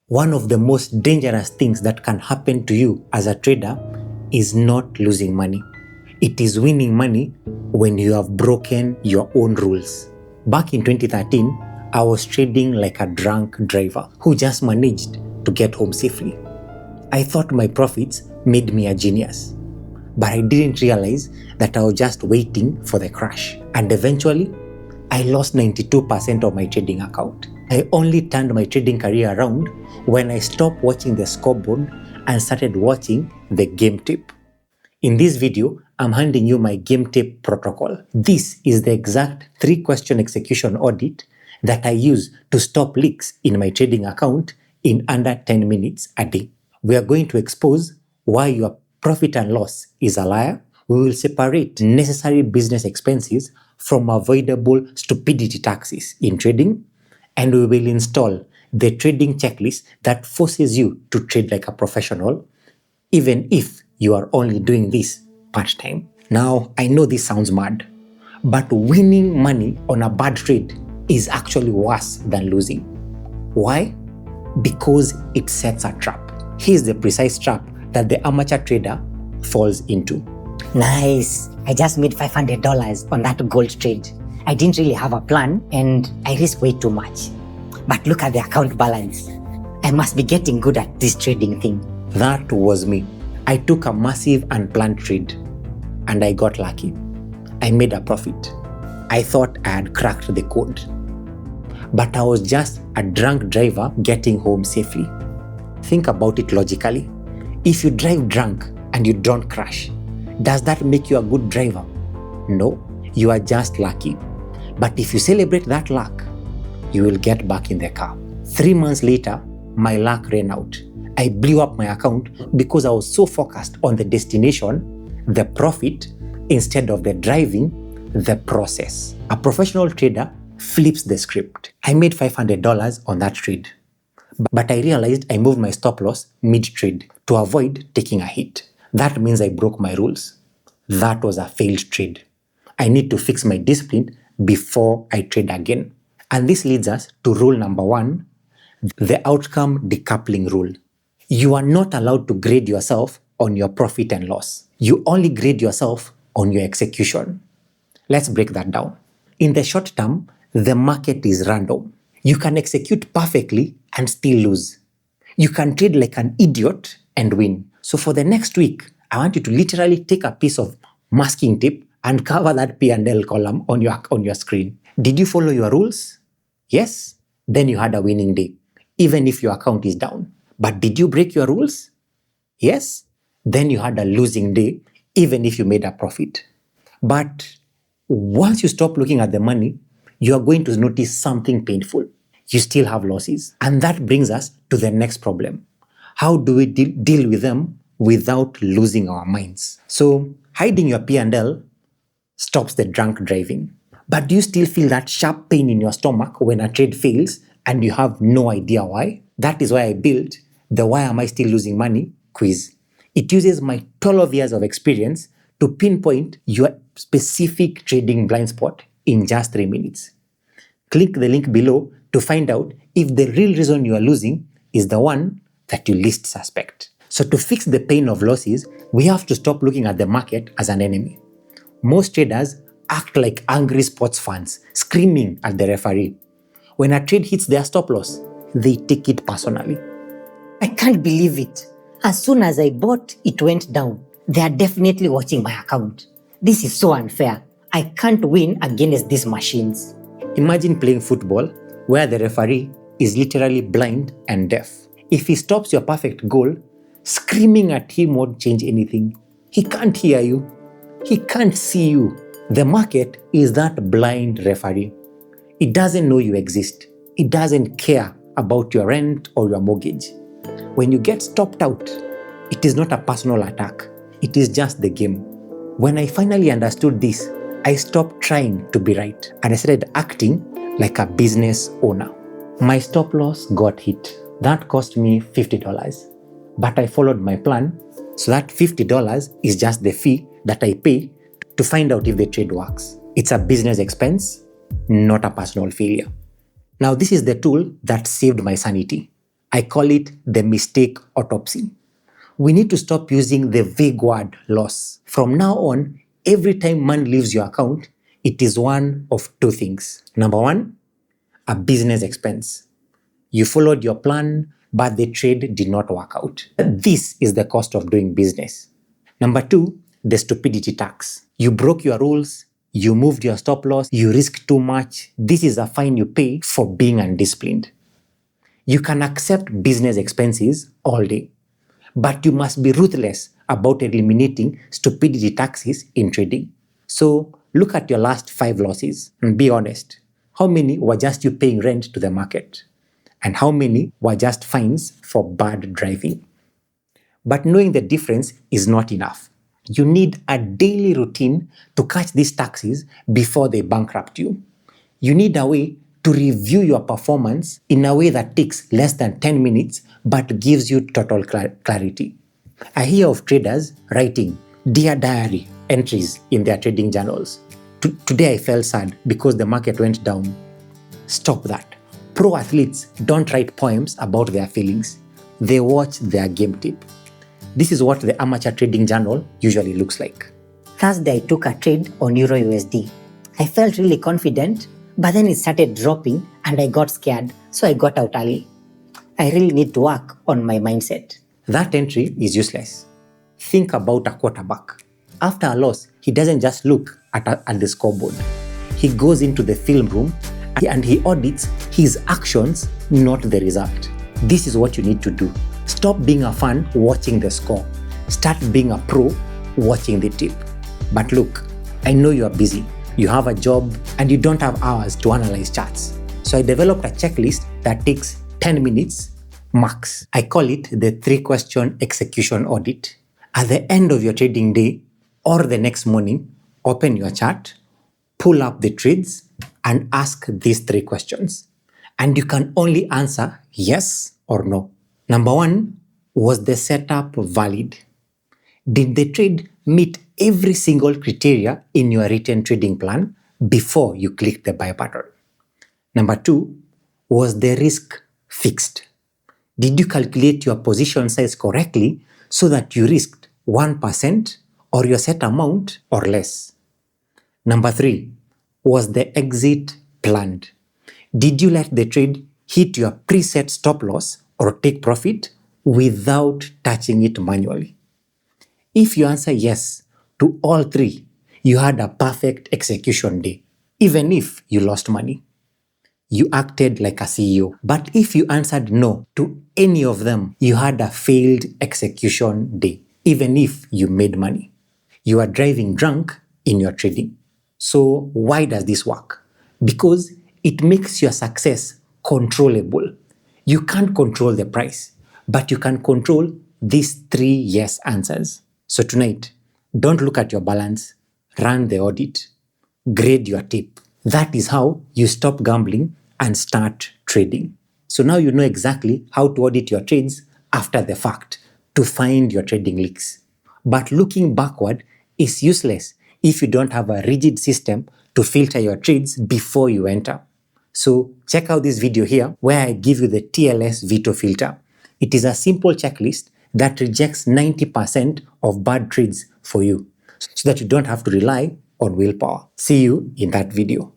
One of the most dangerous things that can happen to you as a trader is not losing money. It is winning money when you have broken your own rules. Back in 2013, I was trading like a drunk driver who just managed to get home safely. I thought my profits made me a genius, but I didn't realize that I was just waiting for the crash. And eventually, I lost 92% of my trading account. I only turned my trading career around when I stopped watching the scoreboard and started watching the game tape. In this video, I'm handing you my game tape protocol. This is the exact 3-question execution audit that I use to stop leaks in my trading account in under 10 minutes a day. We are going to expose why your profit and loss is a liar. We will separate necessary business expenses from avoidable stupidity taxes in trading, and we will install the trading checklist that forces you to trade like a professional, even if you are only doing this part-time. Now, I know this sounds mad, but winning money on a bad trade is actually worse than losing. Why? Because it sets a trap. Here's the precise trap that the amateur trader falls into. Nice! I just made $500 on that gold trade. I didn't really have a plan and I risked way too much. But look at the account balance. I must be getting good at this trading thing. That was me. I took a massive unplanned trade and I got lucky. I made a profit. I thought I had cracked the code. But I was just a drunk driver getting home safely. Think about it logically. If you drive drunk and you don't crash, does that make you a good driver? No, you are just lucky. But if you celebrate that luck, you will get back in the car. 3 months later, my luck ran out. I blew up my account because I was so focused on the destination, the profit, instead of the driving, the process. A professional trader flips the script. I made $500 on that trade, but I realized I moved my stop loss mid-trade to avoid taking a hit. That means I broke my rules. That was a failed trade. I need to fix my discipline before I trade again. And this leads us to rule number 1, the outcome decoupling rule. You are not allowed to grade yourself on your profit and loss. You only grade yourself on your execution. Let's break that down. In the short term, the market is random. You can execute perfectly and still lose. You can trade like an idiot and win. So for the next week, I want you to literally take a piece of masking tape and cover that P&L column on your screen. Did you follow your rules? Yes? Then you had a winning day, even if your account is down. But did you break your rules? Yes? Then you had a losing day, even if you made a profit. But once you stop looking at the money, you are going to notice something painful. You still have losses. And that brings us to the next problem. How do we deal with them without losing our minds? So hiding your P&L stops the drunk driving. But do you still feel that sharp pain in your stomach when a trade fails and you have no idea why? That is why I built the Why Am I Still Losing Money quiz. It uses my 12 years of experience to pinpoint your specific trading blind spot in just 3 minutes. Click the link below to find out if the real reason you are losing is the one that you least suspect. So to fix the pain of losses, we have to stop looking at the market as an enemy. Most traders act like angry sports fans, screaming at the referee. When a trade hits their stop loss, they take it personally. I can't believe it. As soon as I bought, it went down. They are definitely watching my account. This is so unfair. I can't win against these machines. Imagine playing football where the referee is literally blind and deaf. If he stops your perfect goal, screaming at him won't change anything. He can't hear you. He can't see you. The market is that blind referee. It doesn't know you exist. It doesn't care about your rent or your mortgage. When you get stopped out, it is not a personal attack. It is just the game. When I finally understood this, I stopped trying to be right and I started acting like a business owner. My stop loss got hit. That cost me $50. But I followed my plan, so that $50 is just the fee that I pay to find out if the trade works. It's a business expense, not a personal failure. Now, this is the tool that saved my sanity. I call it the mistake autopsy. We need to stop using the vague word loss. From now on, every time money leaves your account, it is one of two things. Number one, a business expense. You followed your plan, but the trade did not work out. This is the cost of doing business. Number two, the stupidity tax. You broke your rules, you moved your stop loss, you risked too much. This is a fine you pay for being undisciplined. You can accept business expenses all day, but you must be ruthless about eliminating stupidity taxes in trading. So look at your last 5 losses and be honest. How many were just you paying rent to the market? And how many were just fines for bad driving? But knowing the difference is not enough. You need a daily routine to catch these taxes before they bankrupt you. You need a way to review your performance in a way that takes less than 10 minutes but gives you total clarity. I hear of traders writing Dear Diary entries in their trading journals. Today I felt sad because the market went down. Stop that. Pro athletes don't write poems about their feelings. They watch their game tape. This is what the amateur trading journal usually looks like. Thursday, I took a trade on Euro USD. I felt really confident, but then it started dropping and I got scared, so I got out early. I really need to work on my mindset. That entry is useless. Think about a quarterback. After a loss, he doesn't just look at the scoreboard. He goes into the film room and he audits his actions, not the result. This is what you need to do. Stop being a fan watching the score. Start being a pro watching the tape. But look, I know you are busy. You have a job and you don't have hours to analyze charts. So I developed a checklist that takes 10 minutes max. I call it the 3-question execution audit. At the end of your trading day or the next morning, open your chart, pull up the trades, and ask these 3 questions. And you can only answer yes or no. Number 1, was the setup valid? Did the trade meet every single criteria in your written trading plan before you click the buy button? Number 2, was the risk fixed? Did you calculate your position size correctly so that you risked 1% or your set amount or less? Number 3, was the exit planned? Did you let the trade hit your preset stop loss or take profit without touching it manually? If you answer yes to all 3, you had a perfect execution day, even if you lost money. You acted like a CEO. But if you answered no to any of them, you had a failed execution day, even if you made money. You are driving drunk in your trading. So why does this work? Because it makes your success controllable. You can't control the price, but you can control these 3 yes answers. So tonight, don't look at your balance, run the audit, grade your tape. That is how you stop gambling and start trading. So now you know exactly how to audit your trades after the fact to find your trading leaks. But looking backward is useless if you don't have a rigid system to filter your trades before you enter. So check out this video here where I give you the TLS Veto Filter. It is a simple checklist that rejects 90% of bad trades for you so that you don't have to rely on willpower. See you in that video.